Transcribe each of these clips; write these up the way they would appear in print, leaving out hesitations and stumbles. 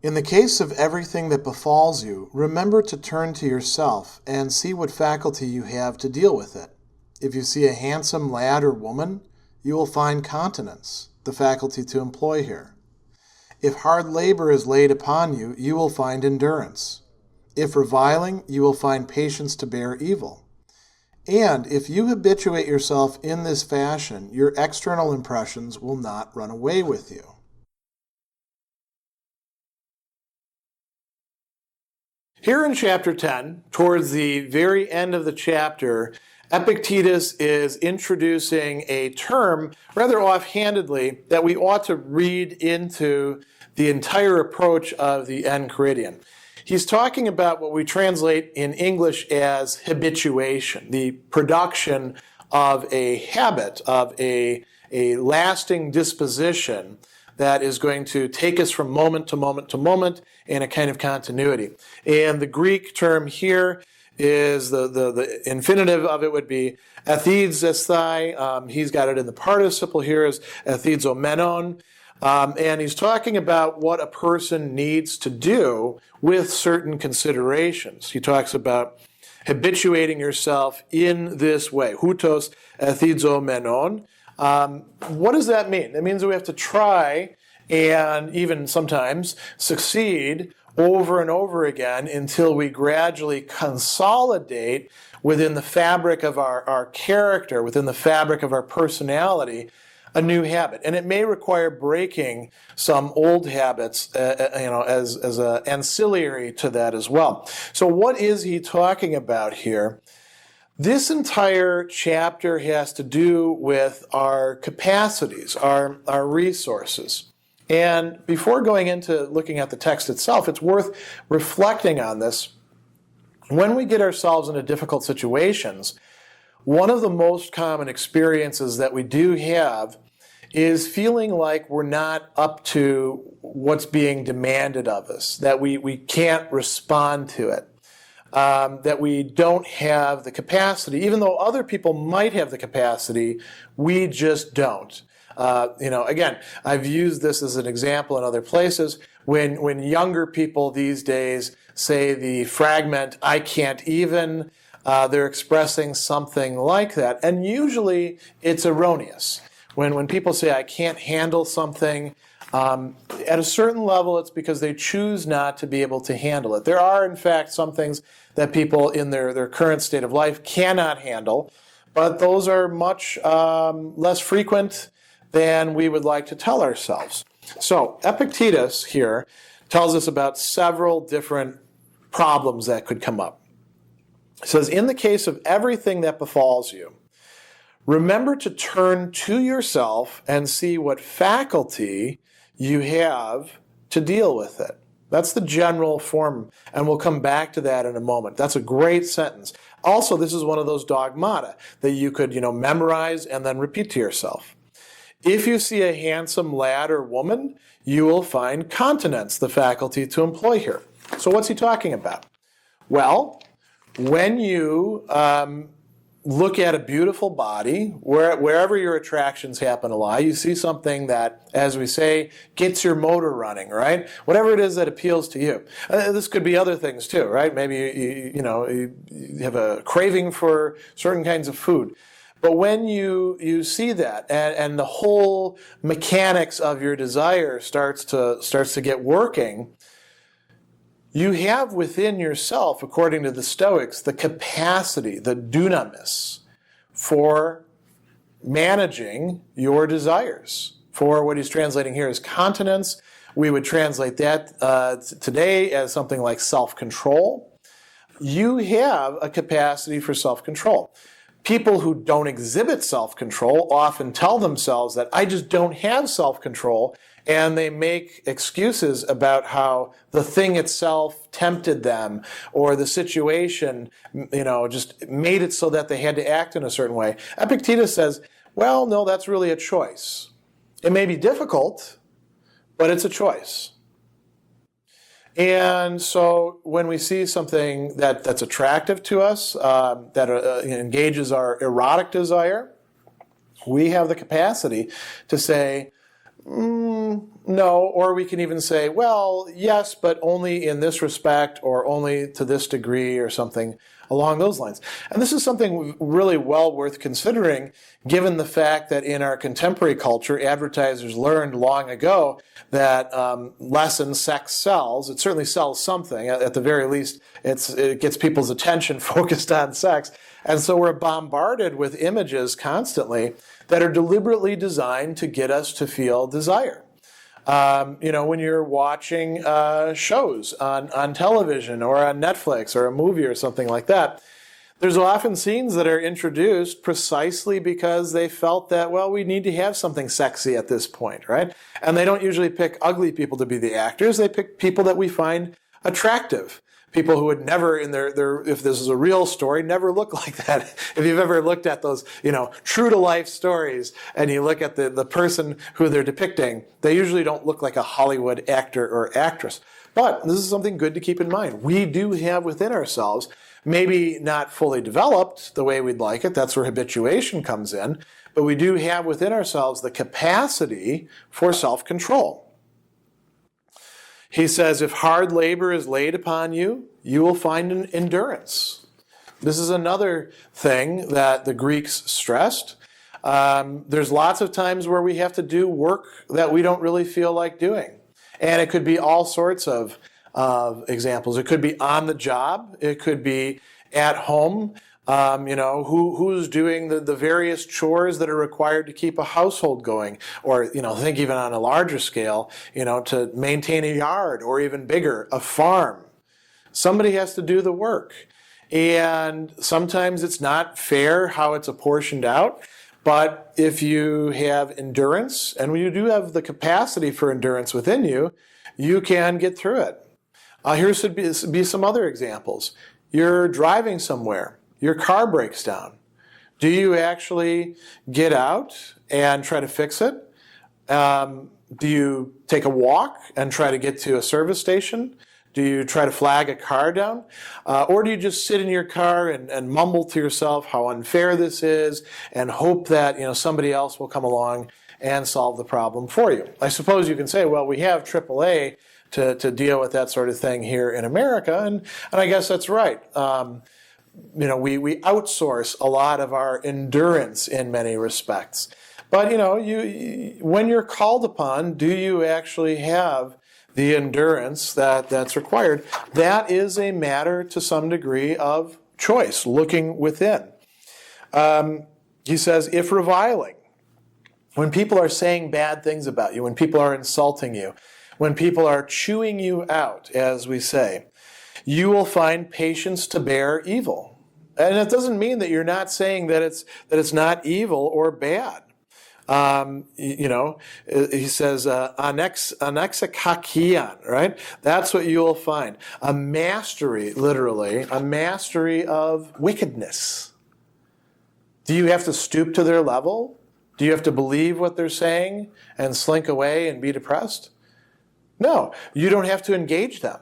In the case of everything that befalls you, remember to turn to yourself and see what faculty you have to deal with it. If you see a handsome lad or woman, you will find continence, the faculty to employ here. If hard labor is laid upon you, you will find endurance. If reviling, you will find patience to bear evil. And if you habituate yourself in this fashion, your external impressions will not run away with you. Here in chapter 10, towards the very end of the chapter, Epictetus is introducing a term, rather offhandedly, that we ought to read into the entire approach of the Enchiridion. He's talking about what we translate in English as habituation, the production of a habit, of a lasting disposition that is going to take us from moment to moment to moment in a kind of continuity. And the Greek term here is the infinitive of it would be ethizesthai. He's got it in the participle here as ethizomenon. And he's talking about what a person needs to do with certain considerations. He talks about habituating yourself in this way. Houtos ethizomenon. What does that mean? That means that we have to try and even sometimes succeed over and over again until we gradually consolidate within the fabric of our character, within the fabric of our personality, a new habit. And it may require breaking some old habits, as an ancillary to that as well. So what is he talking about here? This entire chapter has to do with our capacities, our resources. And before going into looking at the text itself, it's worth reflecting on this. When we get ourselves into difficult situations, one of the most common experiences that we do have is feeling like we're not up to what's being demanded of us, that we can't respond to it. That we don't have the capacity, even though other people might have the capacity, we just don't. Again, I've used this as an example in other places. When younger people these days say the fragment, I can't even, they're expressing something like that. And usually it's erroneous. When people say I can't handle something, at a certain level, it's because they choose not to be able to handle it. There are, in fact, some things that people in their current state of life cannot handle, but those are much less frequent than we would like to tell ourselves. So Epictetus here tells us about several different problems that could come up. He says, in the case of everything that befalls you, remember to turn to yourself and see what faculty you have to deal with it. That's the general form, and we'll come back to that in a moment. That's a great sentence. Also, this is one of those dogmata that you could, memorize and then repeat to yourself. If you see a handsome lad or woman, you will find continence, the faculty to employ here. So what's he talking about? Well, when you look at a beautiful body, wherever your attractions happen to lie, you see something that, as we say, gets your motor running, right? Whatever it is that appeals to you. This could be other things too, right? Maybe you have a craving for certain kinds of food. But when you see that and the whole mechanics of your desire starts to get working, you have within yourself, according to the Stoics, the capacity, the dunamis, for managing your desires. For what he's translating here as continence, we would translate that today as something like self-control. You have a capacity for self-control. People who don't exhibit self-control often tell themselves that I just don't have self-control, and they make excuses about how the thing itself tempted them or the situation, just made it so that they had to act in a certain way. Epictetus says, well, no, that's really a choice. It may be difficult, but it's a choice. And so when we see something that's attractive to us, that engages our erotic desire, we have the capacity to say, No, or we can even say, well, yes, but only in this respect or only to this degree or something along those lines. And this is something really well worth considering, given the fact that in our contemporary culture, advertisers learned long ago that less in sex sells. It certainly sells something. At the very least, it gets people's attention focused on sex. And so we're bombarded with images constantly that are deliberately designed to get us to feel desire. When you're watching shows on television or on Netflix or a movie or something like that, there's often scenes that are introduced precisely because they felt that, well, we need to have something sexy at this point, right? And they don't usually pick ugly people to be the actors. They pick people that we find attractive. People who would never, if this is a real story, never look like that. If you've ever looked at those, true to life stories, and you look at the person who they're depicting, they usually don't look like a Hollywood actor or actress. But this is something good to keep in mind. We do have within ourselves, maybe not fully developed the way we'd like it, that's where habituation comes in, but we do have within ourselves the capacity for self-control. He says, if hard labor is laid upon you, you will find an endurance. This is another thing that the Greeks stressed. There's lots of times where we have to do work that we don't really feel like doing. And it could be all sorts of examples. It could be on the job. It could be at home. Who's doing the various chores that are required to keep a household going, or, think even on a larger scale, to maintain a yard, or even bigger, a farm. Somebody has to do the work. And sometimes it's not fair how it's apportioned out, but if you have endurance, and you do have the capacity for endurance within you, you can get through it. Here should be some other examples. You're driving somewhere. Your car breaks down. Do you actually get out and try to fix it? Do you take a walk and try to get to a service station? Do you try to flag a car down? Or do you just sit in your car and mumble to yourself how unfair this is and hope that somebody else will come along and solve the problem for you? I suppose you can say, well, we have AAA to deal with that sort of thing here in America, and I guess that's right. We outsource a lot of our endurance in many respects. But, when you're called upon, do you actually have the endurance that's required? That is a matter to some degree of choice, looking within. He says, if reviling, when people are saying bad things about you, when people are insulting you, when people are chewing you out, as we say, you will find patience to bear evil. And it doesn't mean that you're not saying that it's not evil or bad. He says, anexakakian, right? That's what you will find. A mastery, literally, a mastery of wickedness. Do you have to stoop to their level? Do you have to believe what they're saying and slink away and be depressed? No, you don't have to engage them.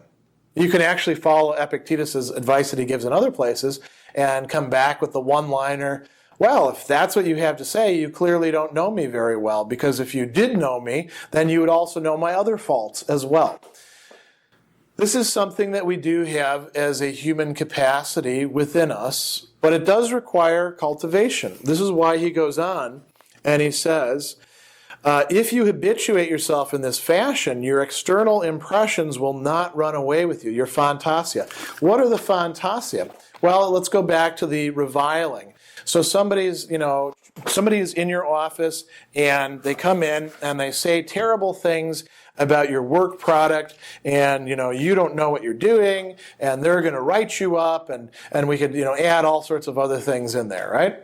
You can actually follow Epictetus' advice that he gives in other places and come back with the one-liner, well, if that's what you have to say, you clearly don't know me very well, because if you did know me, then you would also know my other faults as well. This is something that we do have as a human capacity within us, but it does require cultivation. This is why he goes on and he says, if you habituate yourself in this fashion, your external impressions will not run away with you, your fantasia. What are the fantasia? Well, let's go back to the reviling. So somebody's in your office and they come in and they say terrible things about your work product, and you don't know what you're doing, and they're going to write you up, and we could add all sorts of other things in there, right?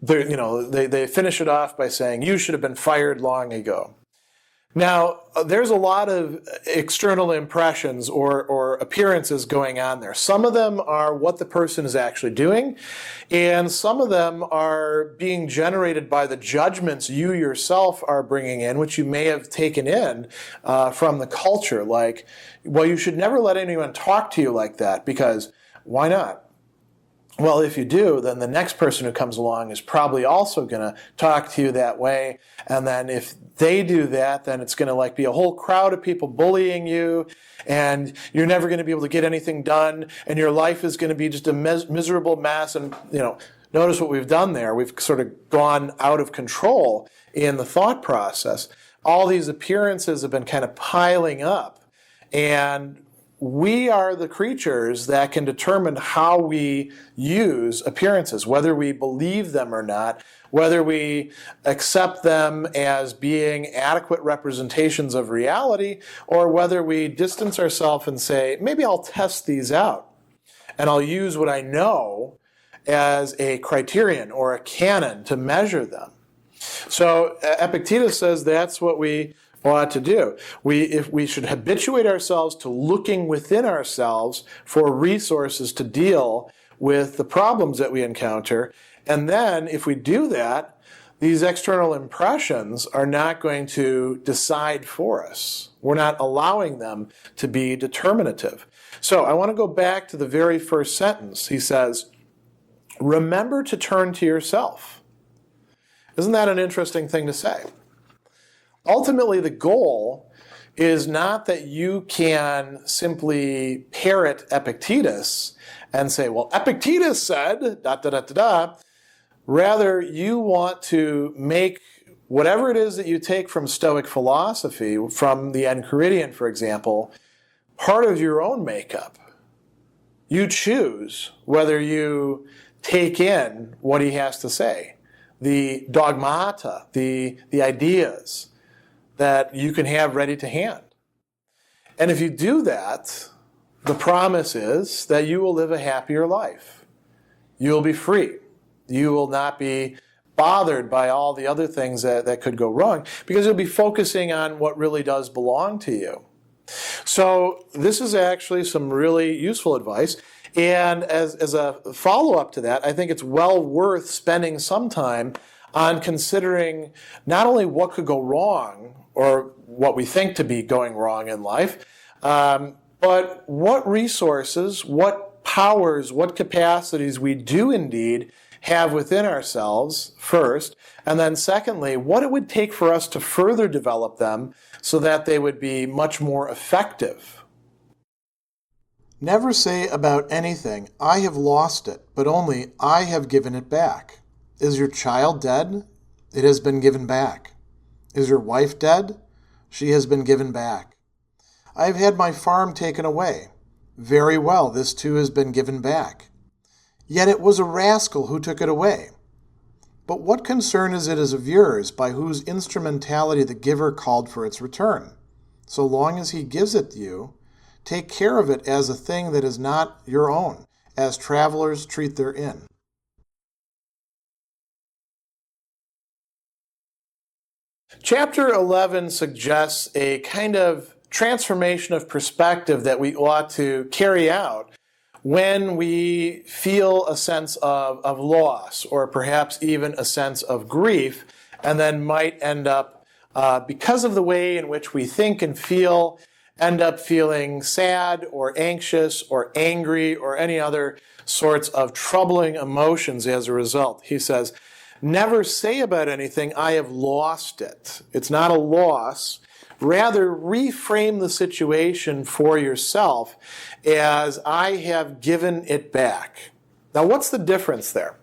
They finish it off by saying, you should have been fired long ago. Now, there's a lot of external impressions or appearances going on there. Some of them are what the person is actually doing, and some of them are being generated by the judgments you yourself are bringing in, which you may have taken in from the culture. Like, well, you should never let anyone talk to you like that, because why not? Well, if you do, then the next person who comes along is probably also going to talk to you that way. And then if they do that, then it's going to be a whole crowd of people bullying you, and you're never going to be able to get anything done, and your life is going to be just a miserable mess. And, notice what we've done there. We've sort of gone out of control in the thought process. All these appearances have been kind of piling up, and we are the creatures that can determine how we use appearances, whether we believe them or not, whether we accept them as being adequate representations of reality, or whether we distance ourselves and say, maybe I'll test these out, and I'll use what I know as a criterion or a canon to measure them. So Epictetus says that's what we ought to do. We should habituate ourselves to looking within ourselves for resources to deal with the problems that we encounter. And then if we do that, these external impressions are not going to decide for us. We're not allowing them to be determinative. So I want to go back to the very first sentence. He says, remember to turn to yourself. Isn't that an interesting thing to say? Ultimately, the goal is not that you can simply parrot Epictetus and say, well, Epictetus said, da da da da da. Rather, you want to make whatever it is that you take from Stoic philosophy, from the Enchiridion, for example, part of your own makeup. You choose whether you take in what he has to say, the dogmata, the ideas that you can have ready to hand. And if you do that, the promise is that you will live a happier life. You will be free. You will not be bothered by all the other things that could go wrong, because you'll be focusing on what really does belong to you. So this is actually some really useful advice. And as a follow-up to that, I think it's well worth spending some time on considering not only what could go wrong, or what we think to be going wrong in life, but what resources, what powers, what capacities we do indeed have within ourselves first, and then secondly, what it would take for us to further develop them so that they would be much more effective. Never say about anything, I have lost it, but only I have given it back. Is your child dead? It has been given back. Is your wife dead? She has been given back. I have had my farm taken away. Very well, this too has been given back. Yet it was a rascal who took it away. But what concern is it as of yours, by whose instrumentality the giver called for its return? So long as he gives it you, take care of it as a thing that is not your own, as travelers treat their inn. Chapter 11 suggests a kind of transformation of perspective that we ought to carry out when we feel a sense of loss, or perhaps even a sense of grief, and then might end up, because of the way in which we think and feel, end up feeling sad or anxious or angry or any other sorts of troubling emotions as a result. He says, never say about anything, I have lost it. It's not a loss. Rather, reframe the situation for yourself as I have given it back. Now, what's the difference there?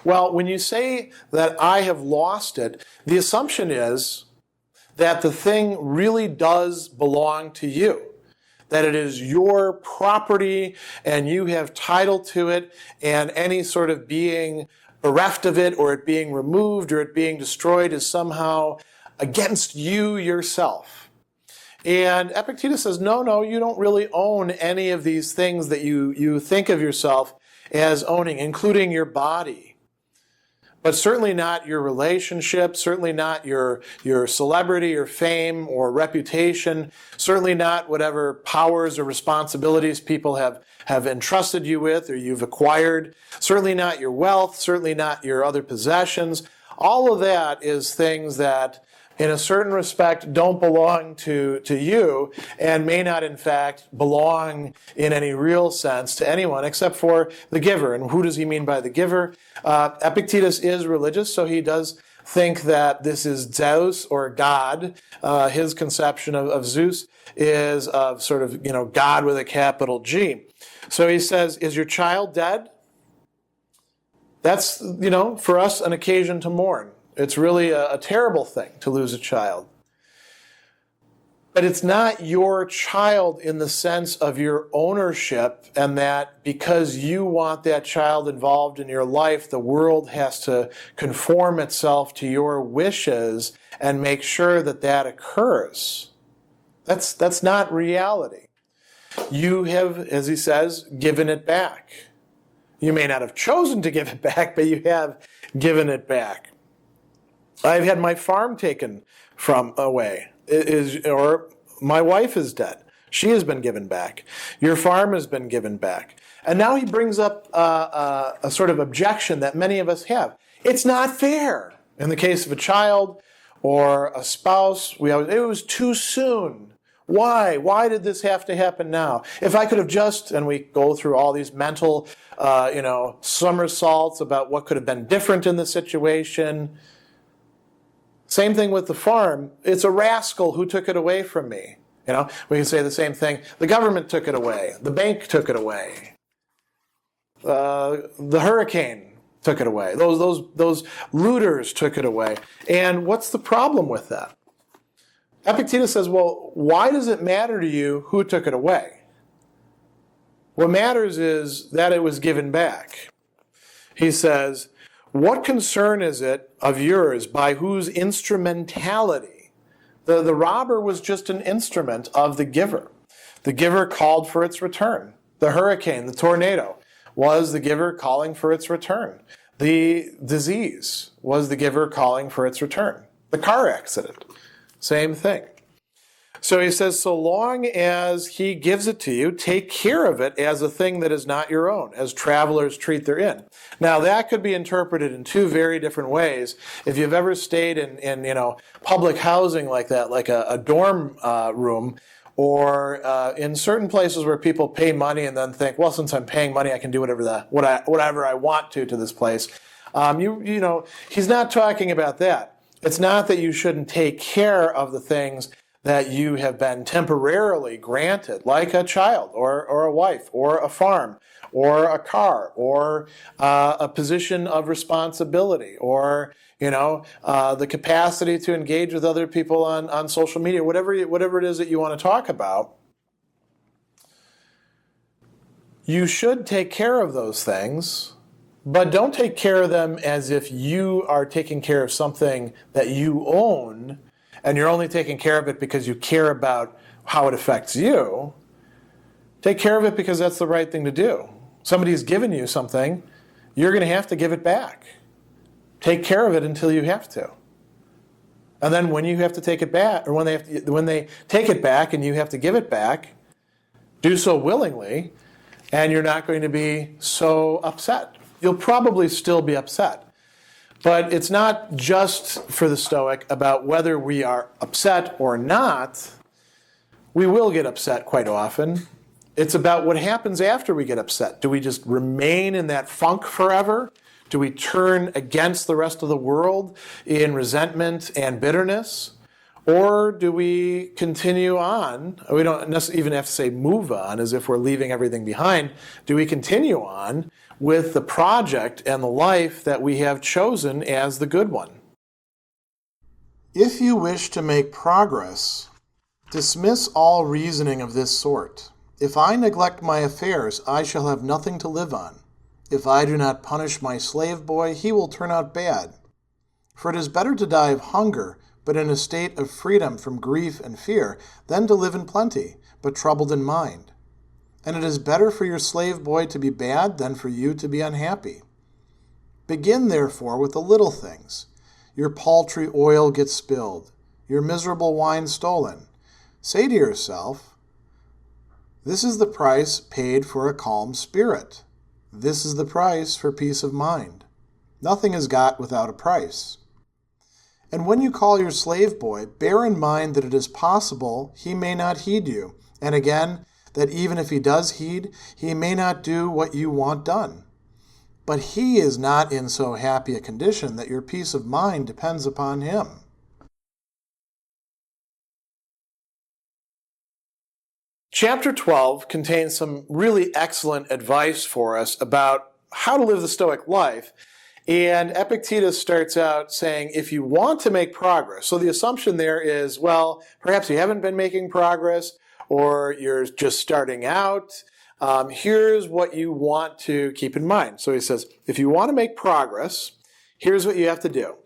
Well, when you say that I have lost it, the assumption is that the thing really does belong to you, that it is your property and you have title to it, and any sort of being bereft of it, or it being removed, or it being destroyed is somehow against you yourself. And Epictetus says, no, you don't really own any of these things that you think of yourself as owning, including your body. But certainly not your relationship, certainly not your celebrity or fame or reputation, certainly not whatever powers or responsibilities people have entrusted you with or you've acquired, certainly not your wealth, certainly not your other possessions. All of that is things that in a certain respect, don't belong to you and may not, in fact, belong in any real sense to anyone except for the giver. And who does he mean by the giver? Epictetus is religious, so he does think that this is Zeus or God. His conception of Zeus is of sort of, God with a capital G. So he says, is your child dead? That's, for us, an occasion to mourn. It's really a terrible thing to lose a child. But it's not your child in the sense of your ownership, and that because you want that child involved in your life, the world has to conform itself to your wishes and make sure that that occurs. That's not reality. You have, as he says, given it back. You may not have chosen to give it back, but you have given it back. I've had my farm taken away. Or my wife is dead. She has been given back. Your farm has been given back. And now he brings up a sort of objection that many of us have. It's not fair. In the case of a child or a spouse, it was too soon. Why? Why did this have to happen now? If I could have just, and we go through all these mental, somersaults about what could have been different in the situation. Same thing with the farm. It's a rascal who took it away from me. We can say the same thing. The government took it away. The bank took it away. The hurricane took it away. Those looters took it away. And what's the problem with that? Epictetus says, well, why does it matter to you who took it away? What matters is that it was given back. He says, what concern is it of yours by whose instrumentality? The robber was just an instrument of the giver. The giver called for its return. The hurricane, the tornado, was the giver calling for its return. The disease was the giver calling for its return. The car accident, same thing. So he says, so long as he gives it to you, take care of it as a thing that is not your own, as travelers treat their inn. Now that could be interpreted in two very different ways. If you've ever stayed in public housing like that, like a dorm room, or in certain places where people pay money and then think, well, since I'm paying money, I can do whatever I want to this place. He's not talking about that. It's not that you shouldn't take care of the things that you have been temporarily granted, like a child or a wife or a farm or a car or a position of responsibility or the capacity to engage with other people on social media, whatever it is that you want to talk about. You should take care of those things, but don't take care of them as if you are taking care of something that you own and you're only taking care of it because you care about how it affects you. Take care of it because that's the right thing to do. Somebody's given you something, you're going to have to give it back. Take care of it until you have to. And then when you have to take it back, or when they take it back and you have to give it back, do so willingly, and you're not going to be so upset. You'll probably still be upset. But it's not just for the Stoic about whether we are upset or not. We will get upset quite often. It's about what happens after we get upset. Do we just remain in that funk forever? Do we turn against the rest of the world in resentment and bitterness? Or do we continue on? We don't even have to say move on as if we're leaving everything behind. Do we continue on with the project and the life that we have chosen as the good one? If you wish to make progress, dismiss all reasoning of this sort. If I neglect my affairs, I shall have nothing to live on. If I do not punish my slave boy, he will turn out bad. For it is better to die of hunger, but in a state of freedom from grief and fear, than to live in plenty, but troubled in mind. And it is better for your slave boy to be bad than for you to be unhappy. Begin, therefore, with the little things. Your paltry oil gets spilled, your miserable wine stolen. Say to yourself, this is the price paid for a calm spirit. This is the price for peace of mind. Nothing is got without a price. And when you call your slave boy, bear in mind that it is possible he may not heed you. And again, that even if he does heed, he may not do what you want done. But he is not in so happy a condition that your peace of mind depends upon him. Chapter 12 contains some really excellent advice for us about how to live the Stoic life. And Epictetus starts out saying, if you want to make progress, so the assumption there is, well, perhaps you haven't been making progress, or you're just starting out. Here's what you want to keep in mind. So he says, if you want to make progress, here's what you have to do.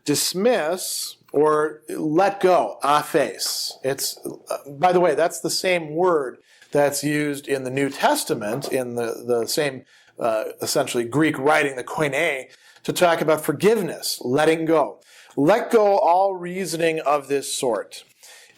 Dismiss or let go, aphes. It's, by the way, that's the same word that's used in the New Testament, in the same essentially Greek writing, the koine, to talk about forgiveness, letting go. Let go all reasoning of this sort.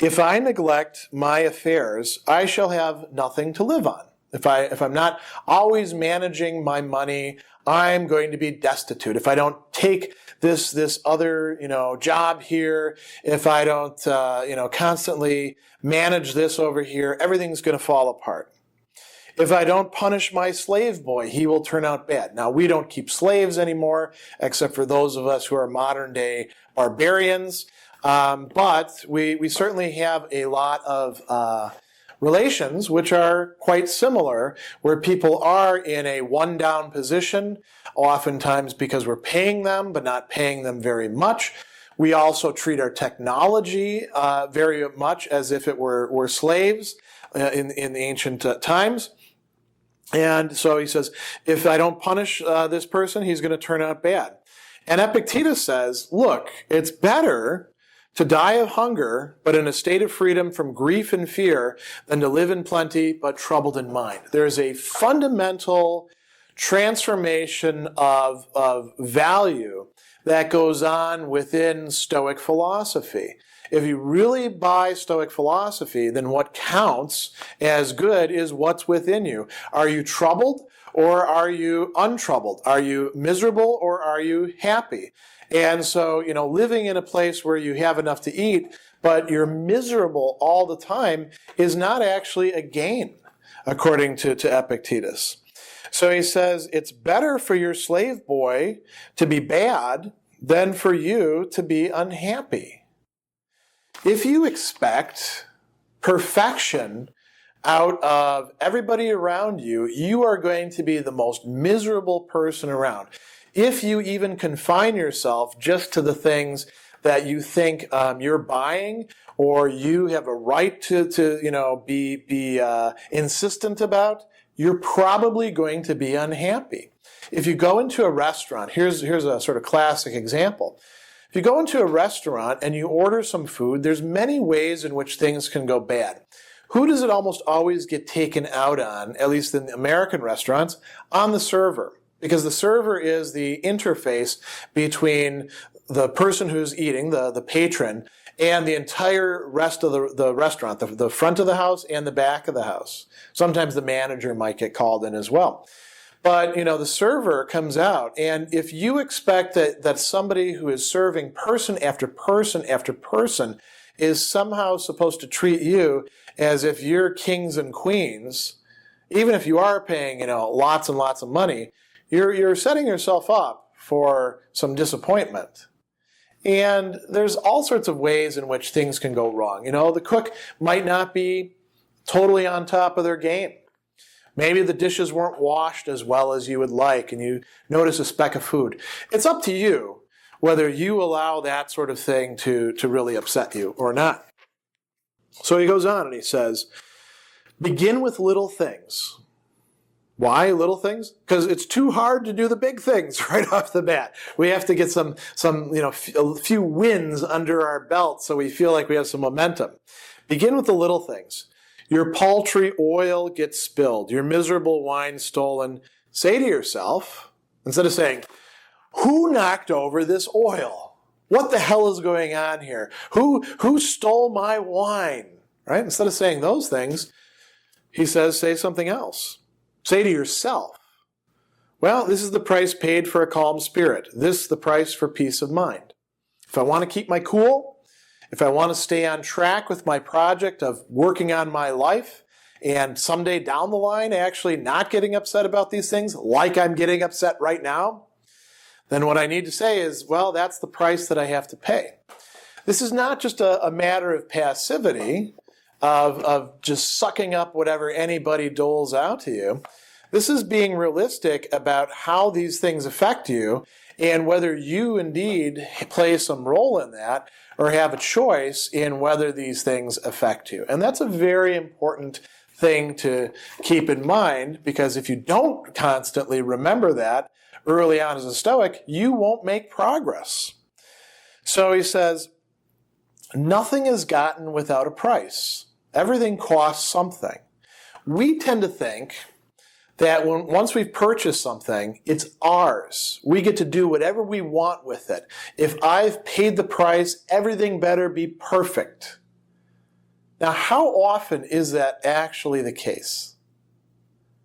If I neglect my affairs, I shall have nothing to live on. If I'm not always managing my money, I'm going to be destitute. If I don't take this other job here, if I don't constantly manage this over here, everything's going to fall apart. If I don't punish my slave boy, he will turn out bad. Now, we don't keep slaves anymore, except for those of us who are modern day barbarians. But we certainly have a lot of relations which are quite similar, where people are in a one-down position, oftentimes because we're paying them, but not paying them very much. We also treat our technology very much as if it were slaves in the ancient times. And so he says, if I don't punish this person, he's going to turn out bad. And Epictetus says, look, it's better to die of hunger, but in a state of freedom from grief and fear, than to live in plenty, but troubled in mind. There's a fundamental transformation of value that goes on within Stoic philosophy. If you really buy Stoic philosophy, then what counts as good is what's within you. Are you troubled or are you untroubled? Are you miserable or are you happy? And so, living in a place where you have enough to eat, but you're miserable all the time is not actually a gain, according to Epictetus. So he says, it's better for your slave boy to be bad than for you to be unhappy. If you expect perfection out of everybody around you, you are going to be the most miserable person around. If you even confine yourself just to the things that you think you're buying, or you have a right to be insistent about, you're probably going to be unhappy. If you go into a restaurant, here's a sort of classic example. If you go into a restaurant and you order some food, there's many ways in which things can go bad. Who does it almost always get taken out on, at least in American restaurants? On the server. Because the server is the interface between the person who's eating, the patron, and the entire rest of the restaurant, the front of the house and the back of the house. Sometimes the manager might get called in as well. But, the server comes out, and if you expect that somebody who is serving person after person after person is somehow supposed to treat you as if you're kings and queens, even if you are paying, lots and lots of money, you're setting yourself up for some disappointment. And there's all sorts of ways in which things can go wrong. The cook might not be totally on top of their game. Maybe the dishes weren't washed as well as you would like, and you notice a speck of food. It's up to you whether you allow that sort of thing to really upset you or not. So he goes on and he says, begin with little things. Why little things? Because it's too hard to do the big things right off the bat. We have to get some a few wins under our belt so we feel like we have some momentum. Begin with the little things. Your paltry oil gets spilled, your miserable wine stolen. Say to yourself, instead of saying, who knocked over this oil? What the hell is going on here? Who stole my wine? Right? Instead of saying those things, he says, say something else. Say to yourself, well, this is the price paid for a calm spirit. This is the price for peace of mind. If I want to keep my cool, if I want to stay on track with my project of working on my life, and someday down the line actually not getting upset about these things like I'm getting upset right now, then what I need to say is, well, that's the price that I have to pay. This is not just a matter of passivity, of just sucking up whatever anybody doles out to you. This is being realistic about how these things affect you and whether you indeed play some role in that or have a choice in whether these things affect you. And that's a very important thing to keep in mind, because if you don't constantly remember that early on as a Stoic, you won't make progress. So he says, nothing is gotten without a price. Everything costs something. We tend to think that once we've purchased something, it's ours. We get to do whatever we want with it. If I've paid the price, everything better be perfect. Now, how often is that actually the case?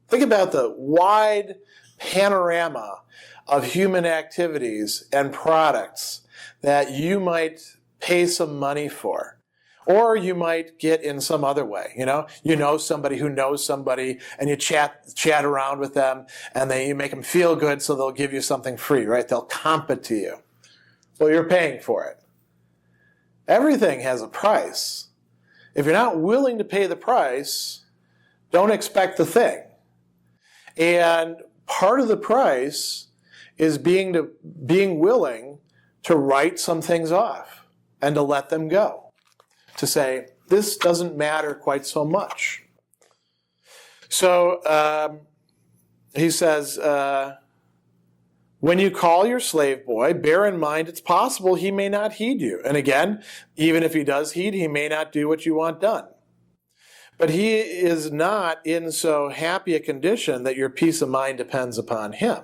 Think about the wide panorama of human activities and products that you might pay some money for, or you might get in some other way. You know somebody who knows somebody, and you chat around with them, and you make them feel good, so they'll give you something free, right? They'll comp it to you. Well, you're paying for it. Everything has a price. If you're not willing to pay the price, don't expect the thing. And part of the price is being willing to write some things off and to let them go. To say, this doesn't matter quite so much. So he says, when you call your slave boy, bear in mind it's possible he may not heed you. And again, even if he does heed, he may not do what you want done. But he is not in so happy a condition that your peace of mind depends upon him,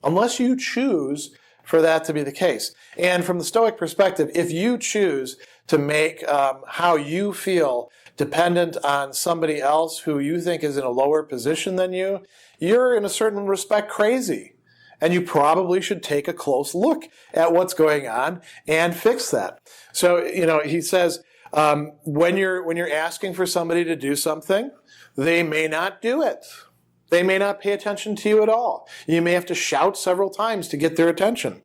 unless you choose for that to be the case. And from the Stoic perspective, if you choose to make how you feel dependent on somebody else who you think is in a lower position than you, you're in a certain respect crazy. And you probably should take a close look at what's going on and fix that. So, he says, when you're asking for somebody to do something, they may not do it. They may not pay attention to you at all. You may have to shout several times to get their attention.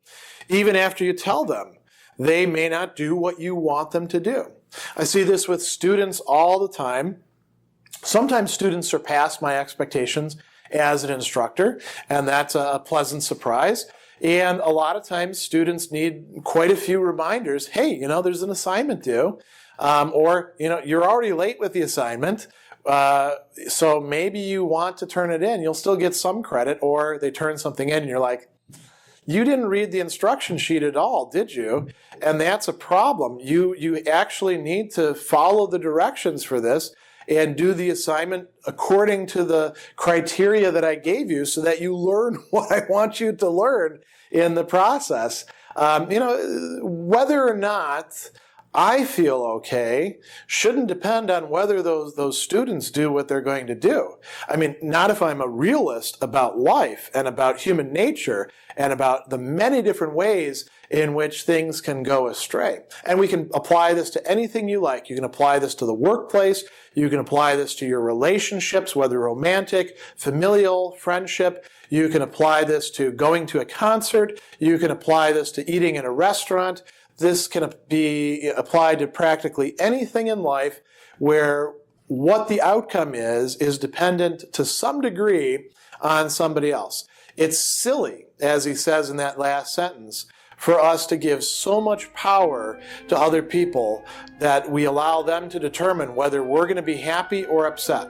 Even after you tell them, they may not do what you want them to do. I see this with students all the time. Sometimes students surpass my expectations as an instructor, and that's a pleasant surprise. And a lot of times students need quite a few reminders. Hey, there's an assignment due. Or, you're already late with the assignment. So maybe you want to turn it in. You'll still get some credit, or they turn something in and you're like, you didn't read the instruction sheet at all, did you? And that's a problem. You actually need to follow the directions for this and do the assignment according to the criteria that I gave you so that you learn what I want you to learn in the process. Whether or not I feel okay shouldn't depend on whether those students do what they're going to do. I mean, not if I'm a realist about life and about human nature and about the many different ways in which things can go astray. And we can apply this to anything you like. You can apply this to the workplace. You can apply this to your relationships, whether romantic, familial, friendship. You can apply this to going to a concert. You can apply this to eating in a restaurant. This can be applied to practically anything in life where what the outcome is dependent to some degree on somebody else. It's silly, as he says in that last sentence, for us to give so much power to other people that we allow them to determine whether we're going to be happy or upset.